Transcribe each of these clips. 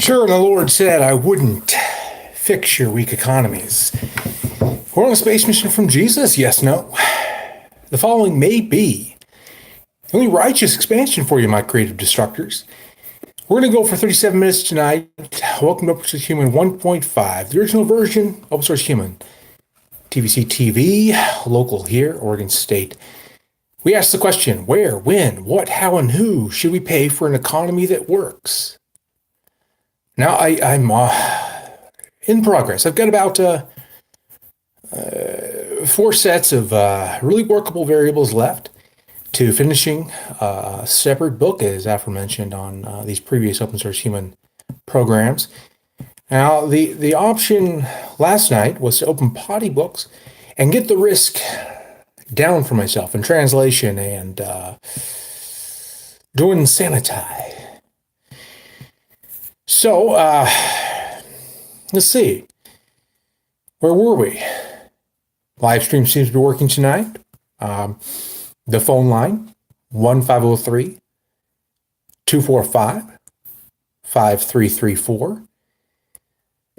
Sure, and the Lord said I wouldn't fix your weak economies. We're on a space mission from Jesus, yes, no. The following may be the only righteous expansion for you, my creative destructors. We're going to go for 37 minutes tonight. Welcome to Open Source Human 1.5, the original version, Open Source Human. TVC TV, local here, Oregon State. We ask the question, where, when, what, how, and who should we pay for an economy that works? Now, I'm in progress. I've got about 4 sets of really workable variables left to finishing a separate book, as aforementioned on these previous Open Source Human programs. Now, the option last night was to open Potty Books and get the risk down for myself in translation and doing Sanitai. So, let's see. Where were we? Live stream seems to be working tonight. The phone line, 1503-245-5334.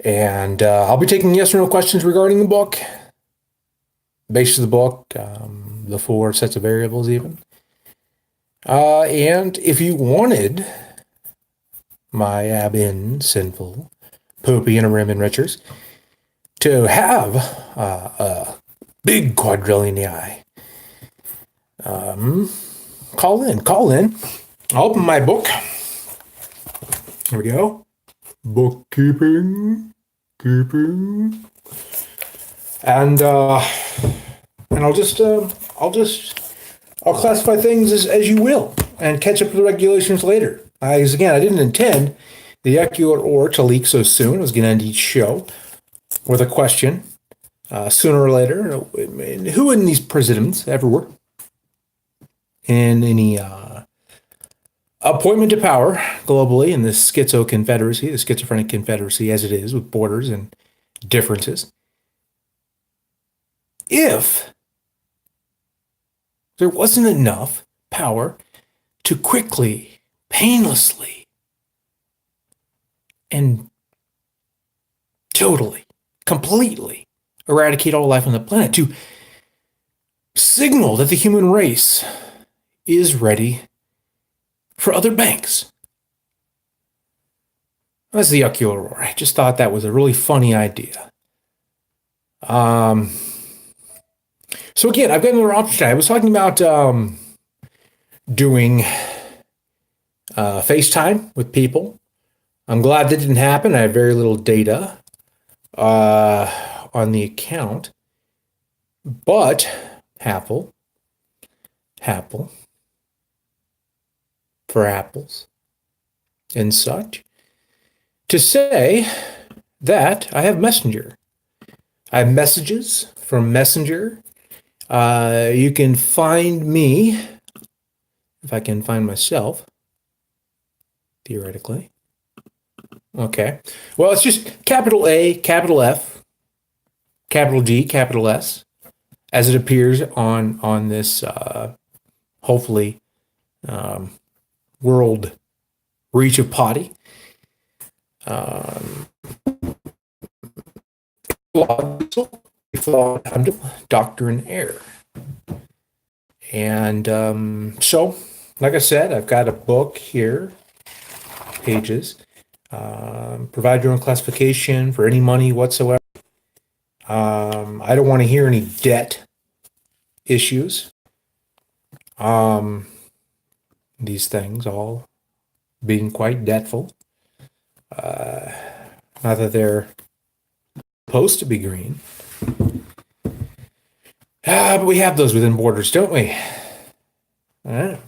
And I'll be taking yes or no questions regarding the book, base of the book, the 4 sets of variables even. And if you wanted my sinful, poopy, and rim enrichers to have a big quadrillion in the eye, call in. I'll open my book. Here we go. Bookkeeping, and I'll classify things as you will and catch up to the regulations later. As again, I didn't intend the or to leak so soon. I was going to end each show with a question sooner or later. Who in these presidents ever were in any appointment to power globally in this schizo confederacy, the schizophrenic confederacy as it is, with borders and differences, if there wasn't enough power to quickly, painlessly, and totally, completely eradicate all life on the planet, to signal that the human race is ready for other banks. That's the Yucky. I just thought that was a really funny idea. So again, I've got another option. I was talking about doing FaceTime with people. I'm glad that didn't happen. I have very little data on the account, but Apple for apples and such, to say that I have Messenger. I have messages from Messenger. You can find me, if I can find myself, theoretically. Okay. Well, it's just capital A, capital F, capital G, capital S, as it appears on this, hopefully, world reach of Potty. Doctor in Air. And so, like I said, I've got a book here, pages. Provide your own classification for any money whatsoever. I don't want to hear any debt issues. These things all being quite debtful. Not that they're supposed to be green. But we have those within borders, don't we? I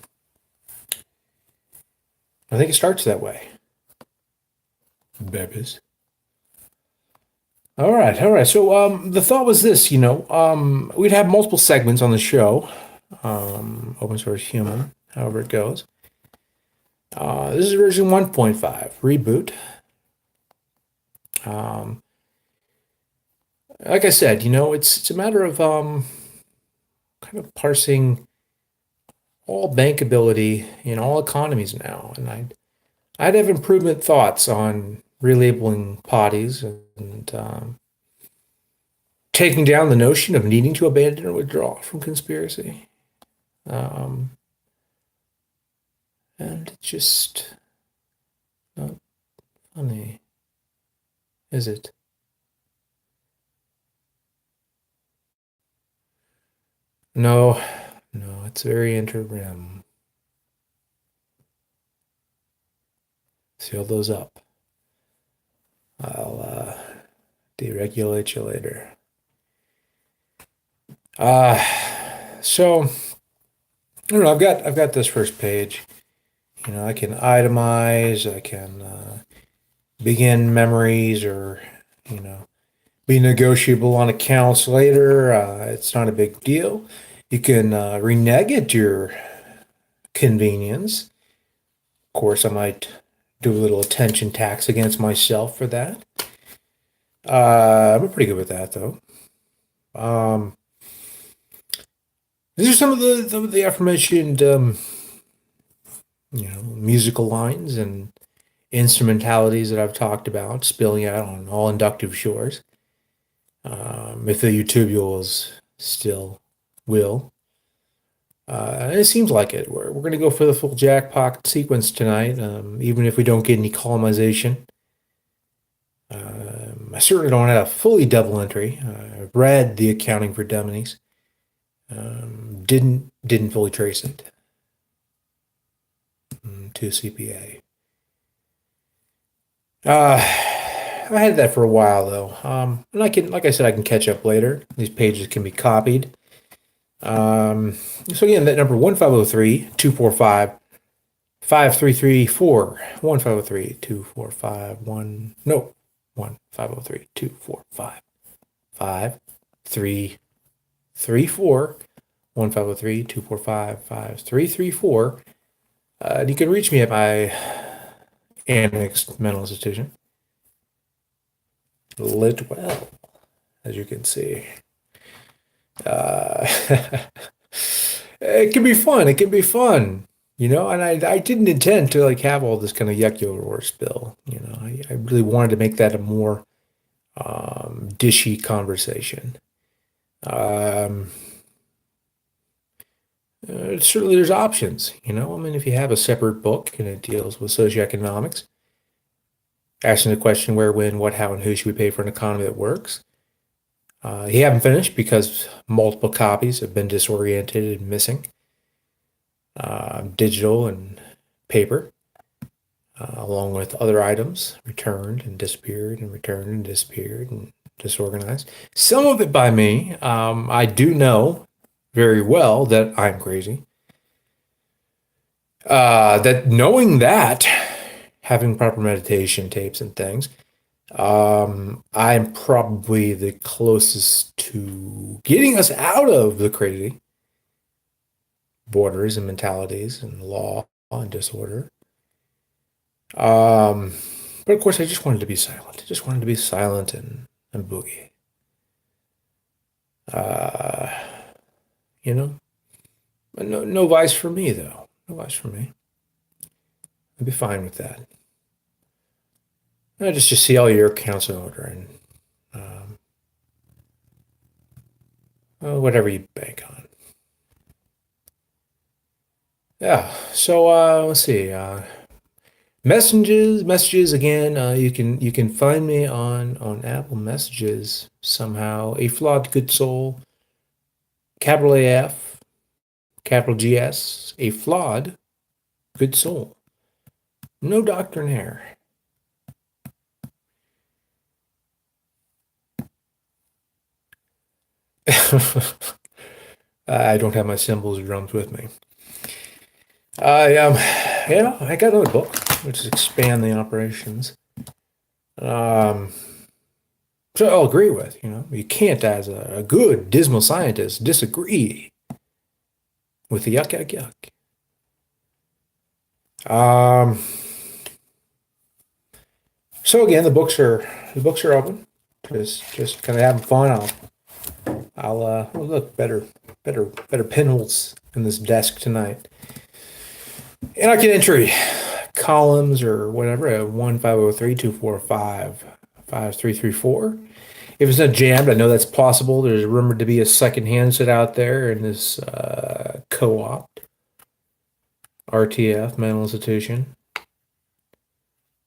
think it starts that way. Babies. All right. So the thought was this, we'd have multiple segments on the show, Open Source Human, however it goes. This is version 1.5, reboot. Like I said, it's a matter of kind of parsing all bankability in all economies now, and I'd have improvement thoughts on relabeling potties and taking down the notion of needing to abandon or withdraw from conspiracy. And it's just not funny, is it? No, it's very interim. Seal those up. I'll deregulate you later. So I don't know. I've got this first page. I can itemize. I can begin memories, or be negotiable on accounts later. It's not a big deal. You can renege at your convenience. Of course, I might do a little attention tax against myself for that. I'm pretty good with that, though. These are some of the aforementioned, musical lines and instrumentalities that I've talked about, spilling out on all inductive shores. If the YouTubules still will. It seems like it. We're going to go for the full jackpot sequence tonight, even if we don't get any colonization. I certainly don't have a fully double entry. I've read the accounting for dummies. Didn't fully trace it to CPA. I had that for a while though, and I can, like I said, I can catch up later. These pages can be copied. So again, that number 1503-245-5334, 1503-245-1, no, 1503-245-5334, 1503-245-5334. And you can reach me at my annexed mental institution, Litwell, as you can see. It can be fun. It can be fun, and I didn't intend to have all this kind of yuck spill. I really wanted to make that a more dishy conversation. Certainly there's options, if you have a separate book and it deals with socioeconomics, asking the question where, when, what, how, and who should we pay for an economy that works. You haven't finished because multiple copies have been disoriented and missing. Digital and paper, along with other items, returned and disappeared and returned and disappeared and disorganized. Some of it by me. I do know very well that I'm crazy. That knowing that, having proper meditation tapes and things, I'm probably the closest to getting us out of the crazy borders and mentalities and law and disorder. But of course, I just wanted to be silent. I just wanted to be silent and boogie. No vice for me, though. No vice for me. I'd be fine with that. I just see all your accounts in order and whatever you bank on. Yeah. So let's see. Messages again. You can find me on Apple Messages somehow. A Flawed Good Soul, capital AF, capital GS. A Flawed Good Soul. No doctrinaire. I don't have my cymbals or drums with me. I got another book, which is Expand the Operations. So I'll agree with, you can't, as a good dismal scientist, disagree with the yuck. So again, the books are open. Just kind of having fun. I'll look better pinholes in this desk tonight. And I can entry columns or whatever, 15032455334. If it's not jammed, I know that's possible. There's rumored to be a second handset out there in this co-op, RTF, mental institution.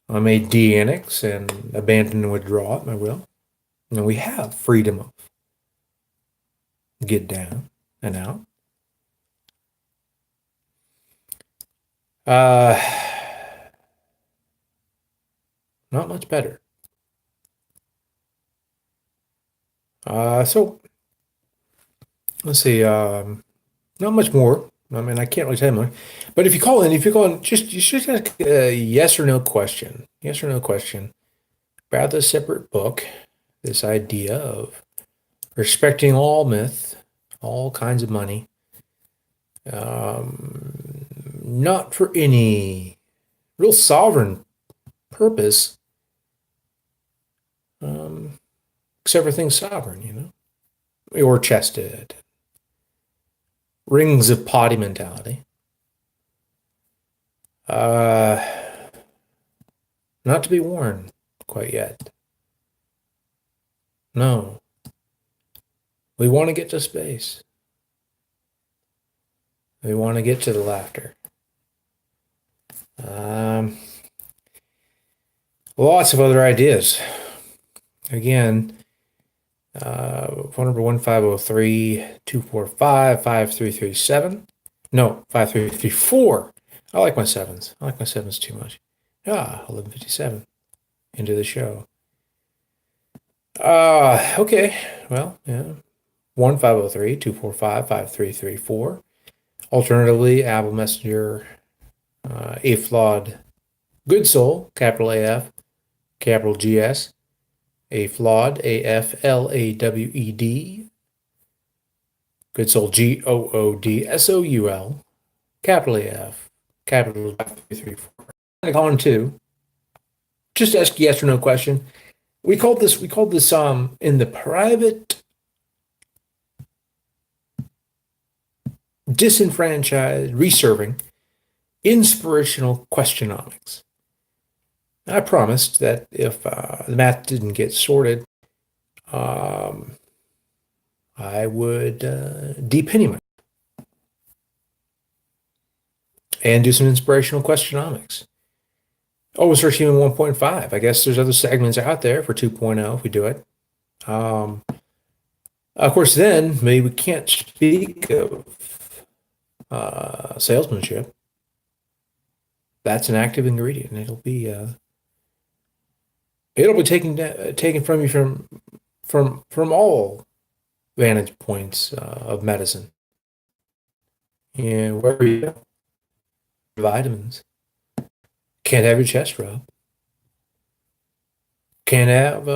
I may de-annex and abandon and withdraw at my will. And we have freedom of get down and out. Not much better. So let's see. Not much more. I mean, I can't really tell you much. But if you call in, just you should ask a yes or no question. Yes or no question about this separate book. This idea of respecting all myth, all kinds of money, not for any real sovereign purpose, except for things sovereign, you know, or chested, rings of potty mentality. Not to be worn quite yet. No. We want to get to space. We want to get to the laughter. Lots of other ideas. Again, phone number 1503-245-5337. No, 5334. I like my sevens. I like my sevens too much. 11:57 into the show. Okay. Well, yeah. 1503-245-5334. Alternatively, Apple Messenger, A Flawed Good Soul, capital AF, capital GS, A Flawed, AFLAWED, Good Soul, GOODSOUL, capital AF, capital 5334. I call in two. Just ask yes or no question. We called this in the private disenfranchised reserving inspirational questionomics. I promised that if the math didn't get sorted, I would depenny myself and do some inspirational questionomics. Oh, we'll start human 1.5. I guess there's other segments out there for 2.0 if we do it. Of course, then maybe we can't speak of salesmanship. That's an active ingredient. It'll be taken from you from all vantage points of medicine. And wherever you go, vitamins. Can't have your chest rubbed. Can't have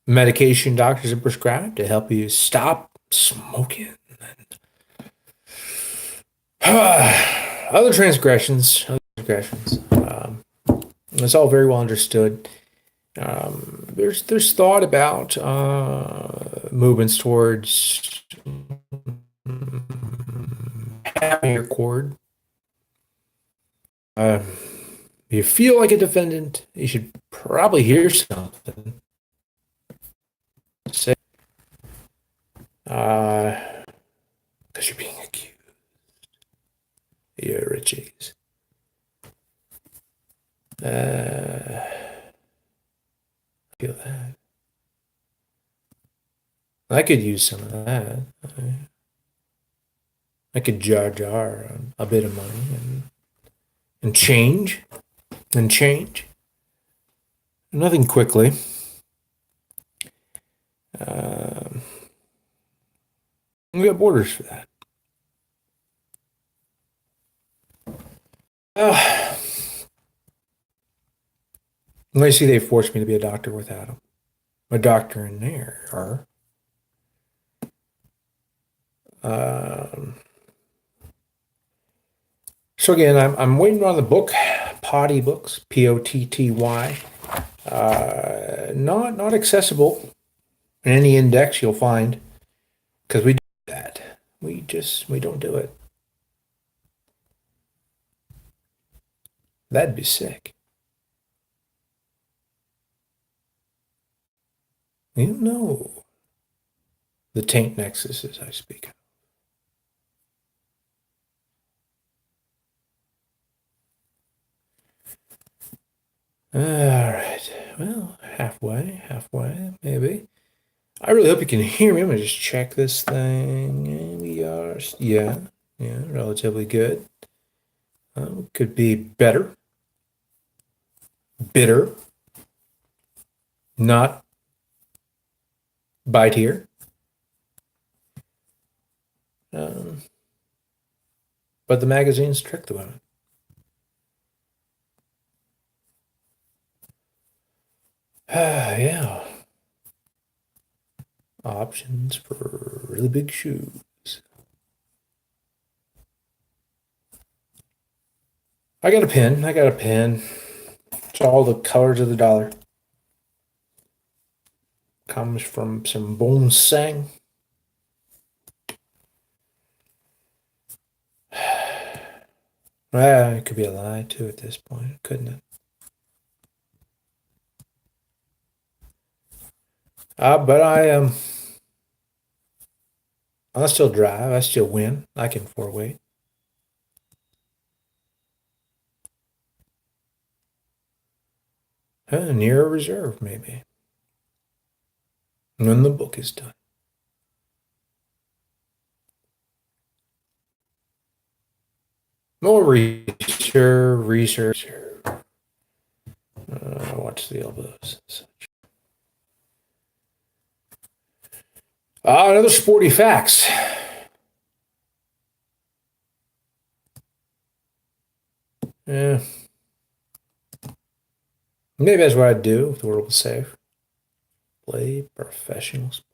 medication doctors have prescribed to help you stop smoking. Other transgressions. It's all very well understood. There's thought about movements towards having your cord. If you feel like a defendant, you should probably hear something. Say, because you're being accused. You're Richie's. I feel that. I could use some of that. I could jar a bit of money and change. Nothing quickly. We got borders for that. They see they forced me to be a doctor without him. A doctor in there. So again, I'm waiting on the book, Potty Books, Potty. Not accessible in any index you'll find, because we do that. We don't do it. That'd be sick. You know the taint nexus as I speak. All right. Well, halfway, maybe. I really hope you can hear me. I'm gonna just check this thing. And we are, yeah, relatively good. Could be better, bitter, not bite here. Um, but the magazines trick the women. Yeah. Options for really big shoes. I got a pen. I got a pen. It's all the colors of the dollar. Comes from some bonsang. Well, it could be a lie too at this point, couldn't it? But I still drive. I still win. I can four weight. Near a reserve, maybe. When the book is done. More research. Watch the elbows. Another sporty facts. Yeah. Maybe that's what I'd do if the world was safe. Play professional sports.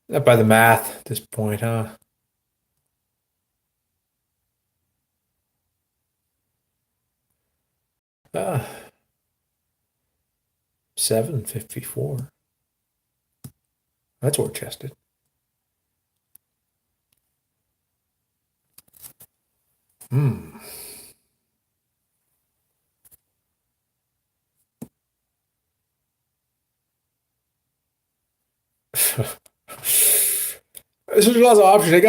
Not by the math at this point, huh? Ah, 754. That's war chested. Hmm. There's lots of options. I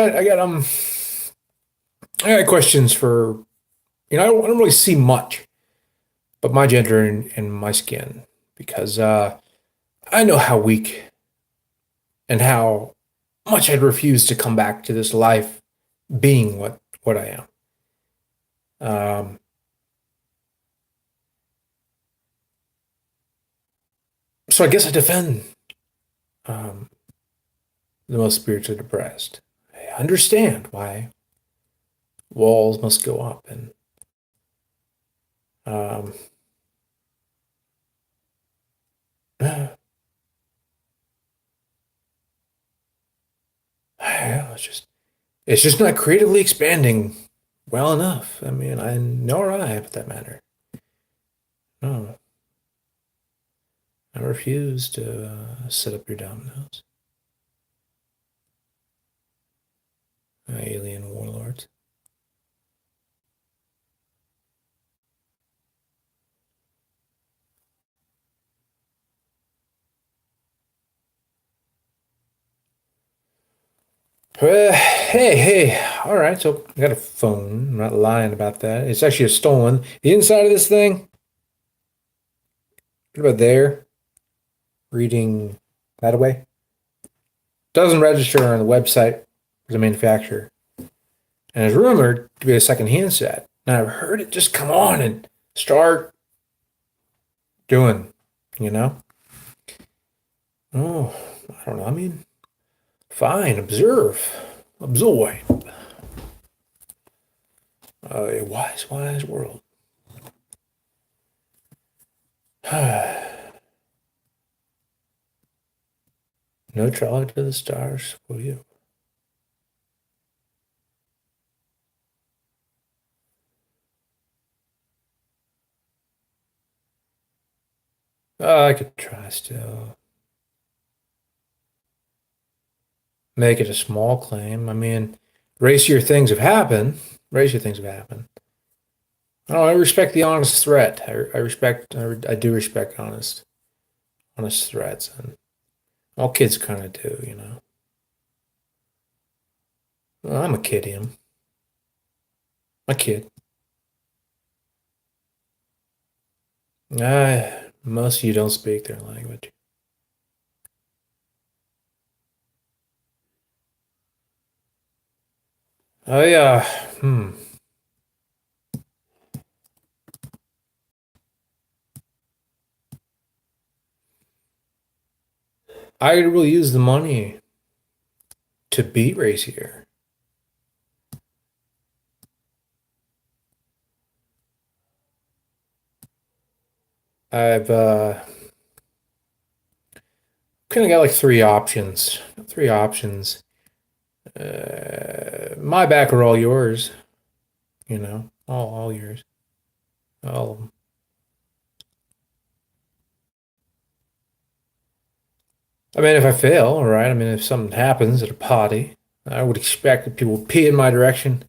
got questions for I don't really see much, but my gender and my skin because I know how weak and how much I'd refuse to come back to this life being what I am. Um, so I guess I defend um, the most spiritually depressed. I understand why walls must go up and um, yeah, it's just not creatively expanding well enough. I mean, I nor I, for that matter. No, I refuse to set up your dominoes, alien warlords. Hey, all right. So I got a phone. I'm not lying about that. It's actually a stolen. The inside of this thing, what about there? Reading that away. Doesn't register on the website for the manufacturer. And is rumored to be a second handset. Now I've heard it just come on and start doing, you know? Oh, I don't know. I mean, fine, observe. Absorb. A wise world. No traveling to the stars for you. I could try still. make it a small claim. I mean, racier things have happened. Racier things have happened. Oh, I respect the honest threat. I do respect honest threats, and all kids kind of do, you know. Well, I'm a kid, him. A kid. Most of you don't speak their language. Oh yeah. I will use the money to beat racier. I've kind of got like three options. Three options. My back are all yours. You know, all yours. All of them. I mean, if I fail, all right. I mean, if something happens at a party, I would expect that people would pee in my direction.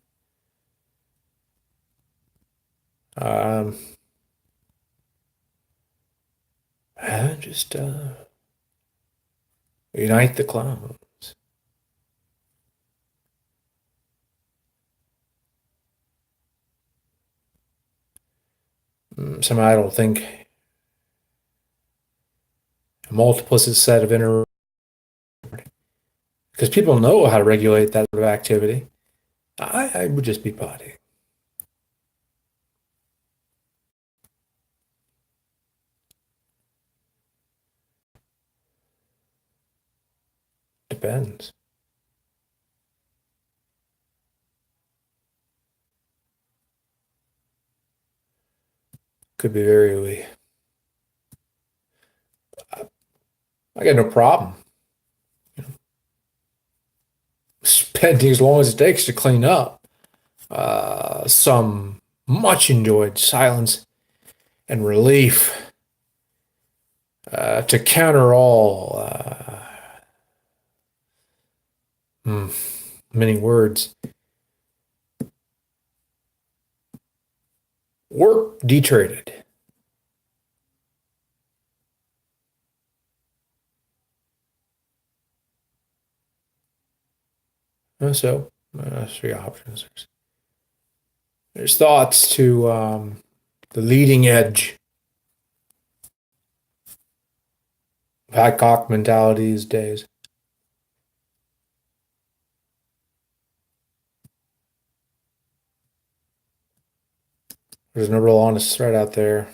Um, just unite the clowns. Somehow I don't think a multiplicit set of inner because people know how to regulate that sort of activity. I would just be potty. Depends. Could be very. I got no problem spending as long as it takes to clean up some much enjoyed silence and relief to counter all many words. Work detraded. So, three options. There's thoughts to the leading edge. Adcock mentality these days. There's no real honest threat out there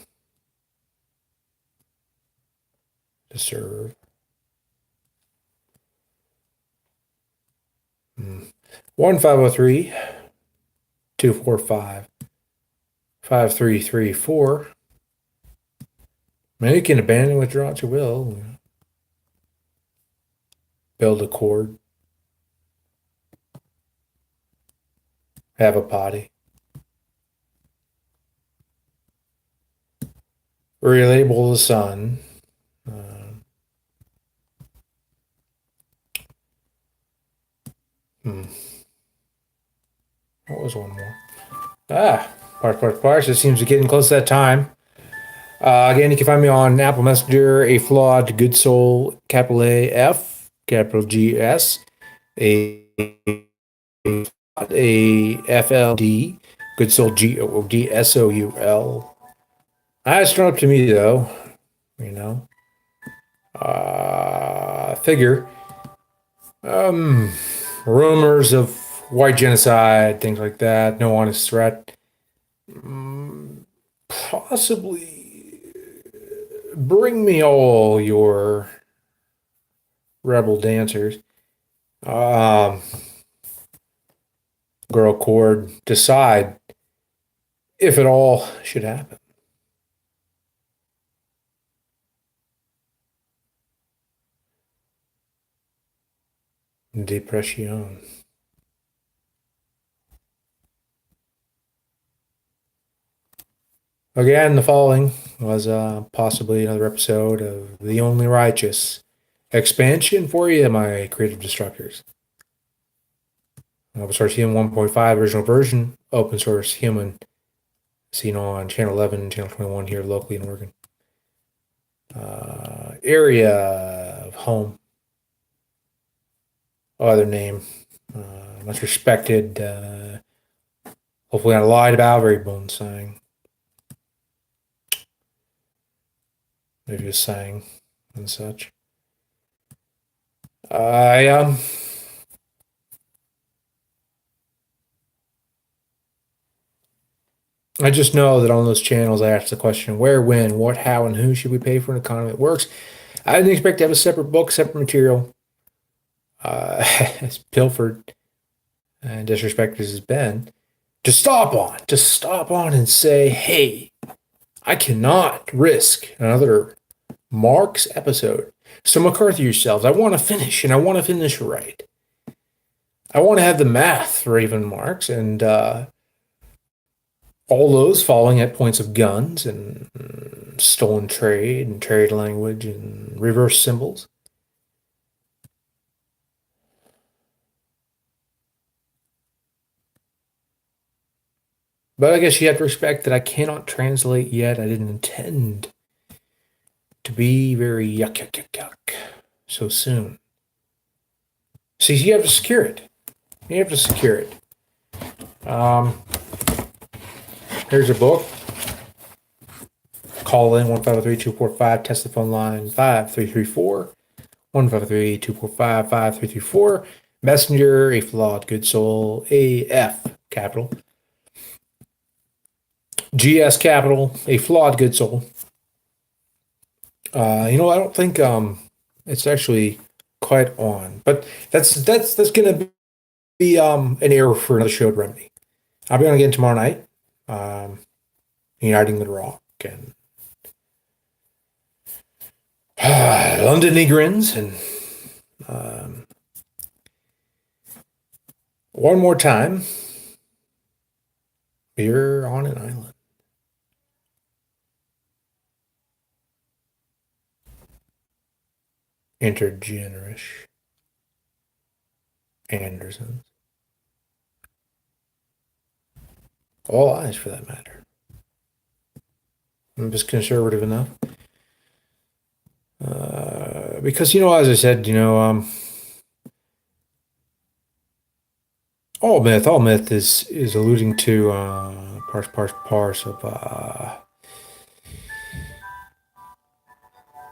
to serve. 1503 245 5334. Maybe you can abandon, withdraw at your will. Build a cord. Have a potty. Relabel the sun. What was one more? Parts. It seems to be getting close to that time. Again, you can find me on Apple Messenger, A Flawed Good Soul, capital A F, capital G S, a FLD, Good Soul GOODSOUL. That's not up to me though, you know. Figure. Rumors of white genocide, things like that, no honest threat. Possibly bring me all your rebel dancers. Girl chord, decide if it all should happen. Depression. Again, the following was possibly another episode of The Only Righteous expansion for you, my creative destructors. Open source human 1.5 original version. Open source human seen on channel 11 and channel 21 here locally in Oregon. Area of home. Other name. Much respected. Hopefully not lied about. Very bone sang. Maybe just sang and such. I just know that on those channels I asked the question where, when, what, how, and who should we pay for an economy that works. I didn't expect to have a separate book, separate material. As pilfered and disrespected as it's been, to stop on and say, hey, I cannot risk another Marx episode. So McCarthy yourselves, I want to finish, and I want to finish right. I want to have the math for even Marx and all those falling at points of guns and stolen trade and trade language and reverse symbols. But I guess you have to respect that I cannot translate yet. I didn't intend to be very yuck so soon. See, you have to secure it. You have to secure it. Here's a book. Call in 1-503-245. Test the phone line 5334. 1-503-245-5334. Messenger, a flawed good soul, AF capital. GS capital, a flawed good soul. I don't think it's actually quite on, but that's gonna be an error for another show to remedy. I'll be on again tomorrow night. Uniting the Rock and London Negrins and one more time. You're on an island. Intergenerish Andersons. All eyes for that matter. I'm just conservative enough. Because, as I said, all myth is alluding to parts of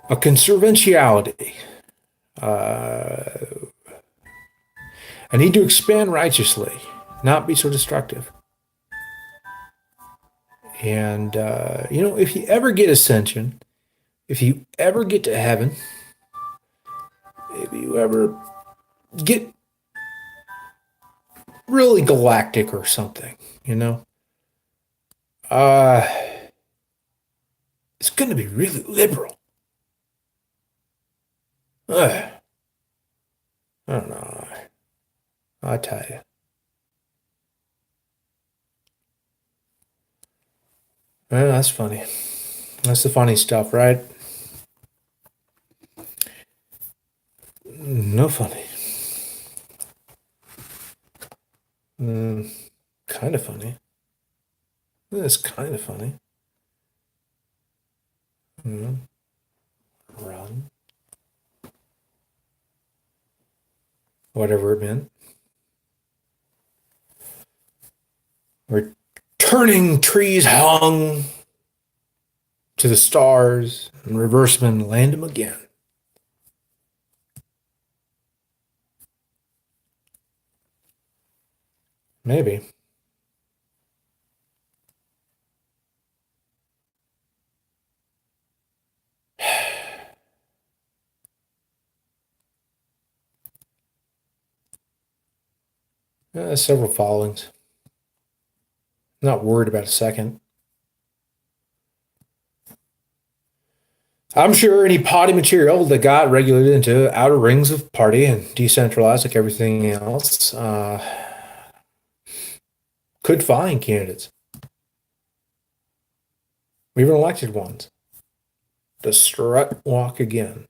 a conserventiality. I need to expand righteously, not be so destructive. And, if you ever get ascension, if you ever get to heaven, if you ever get really galactic or something, it's going to be really liberal. I don't know. I tell you. Well, that's funny. That's the funny stuff, right? No funny. Kind of funny. It's kind of funny. Run. Whatever it meant. We're turning trees hung to the stars and reverse them and land them again. Maybe. Several followings. Not worried about a second. I'm sure any potty material that got regulated into outer rings of party and decentralized like everything else could find candidates, even elected ones, to strut walk again.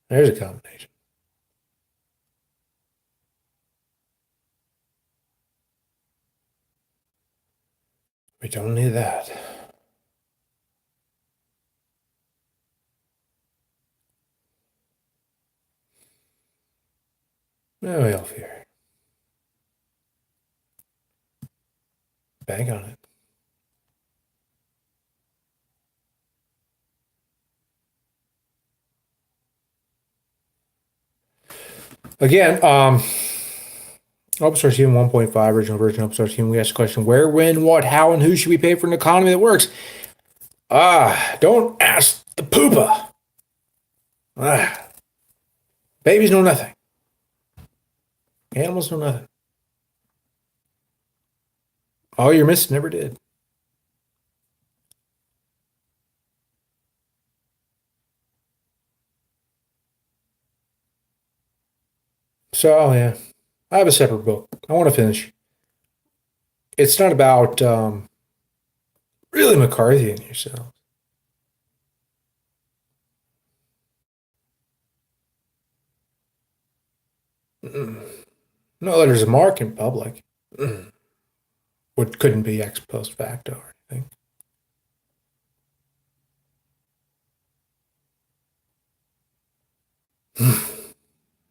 There's a combination. We don't need that. No health here. Bang on it. Again, OpenSource Team 1.5, original version of OpenSource Team, we asked the question, where, when, what, how, and who should we pay for an economy that works? Don't ask the poopa. Babies know nothing. Animals know nothing. All your myths never did. So, yeah, I have a separate book. I want to finish. It's not about really McCarthy and yourself. No, there's a mark in public. What couldn't be ex post facto or anything.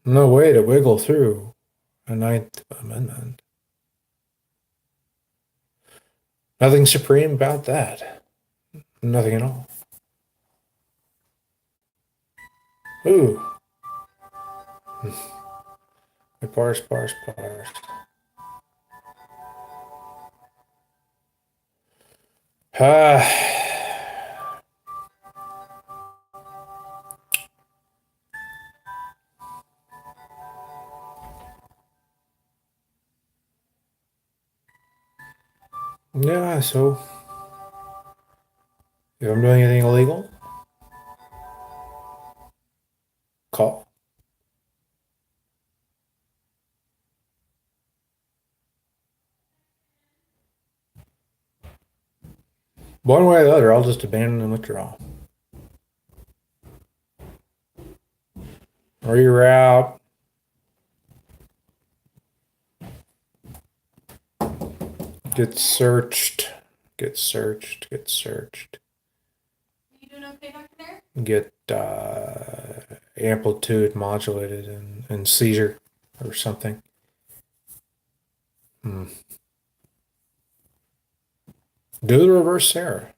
No way to wiggle through a Ninth Amendment. Nothing supreme about that. Nothing at all. Ooh. Parse, parse, parse. Yeah, so if I'm doing anything illegal, call. One way or the other, I'll just abandon and withdraw. Reroute. Get searched. Get searched. Get searched. Are you doing okay, Dr. Dare? Get amplitude modulated and seizure or something. Do the reverse Sarah.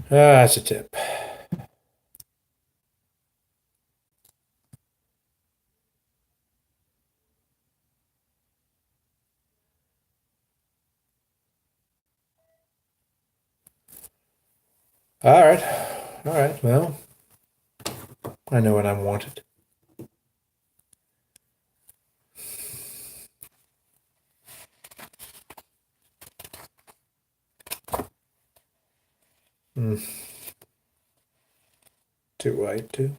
That's a tip. All right. All right. Well, I know when I'm wanted. Too white, too.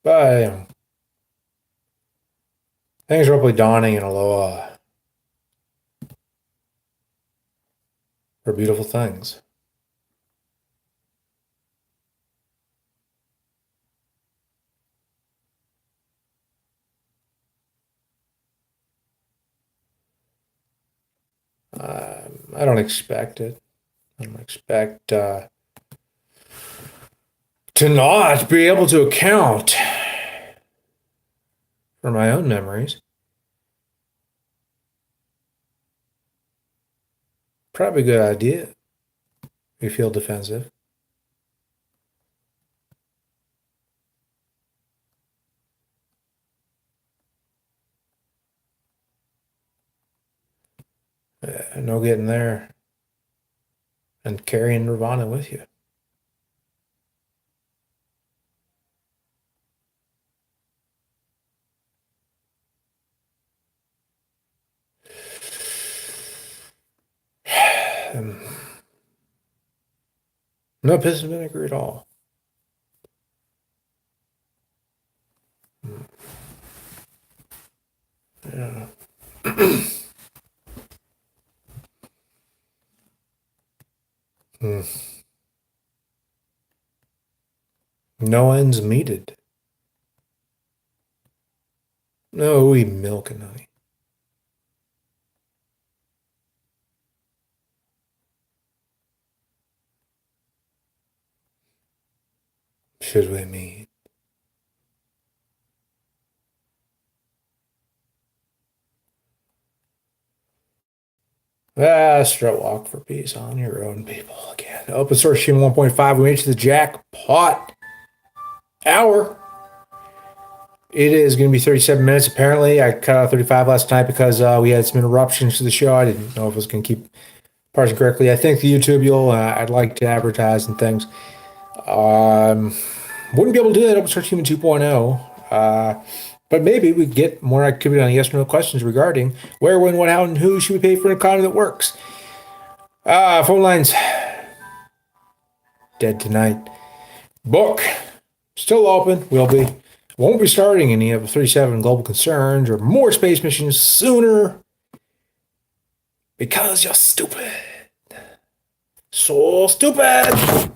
But things are hopefully dawning in Aloha for beautiful things. I don't expect it. I don't expect to not be able to account for my own memories. Probably a good idea if you feel defensive. No getting there and carrying Nirvana with you. No piss and vinegar at all. Yeah. No ends meted. No, we milk and honey. Should we meet? Strut walk for peace on your own people again. Open source Shim 1.5. We made it to the jackpot hour. It is going to be 37 minutes. Apparently, I cut out 35 last night because we had some interruptions to the show. I didn't know if it was going to keep parsing correctly. I think the YouTube, I'd like to advertise and things. Wouldn't be able to do that open source Human 2.0. But maybe we could get more activity on yes or no questions regarding where, when, what, how, and who should we pay for an economy that works. Phone lines dead tonight. Book still open. Will be. Won't be starting any of the 37 global concerns or more space missions sooner because you're stupid. So stupid.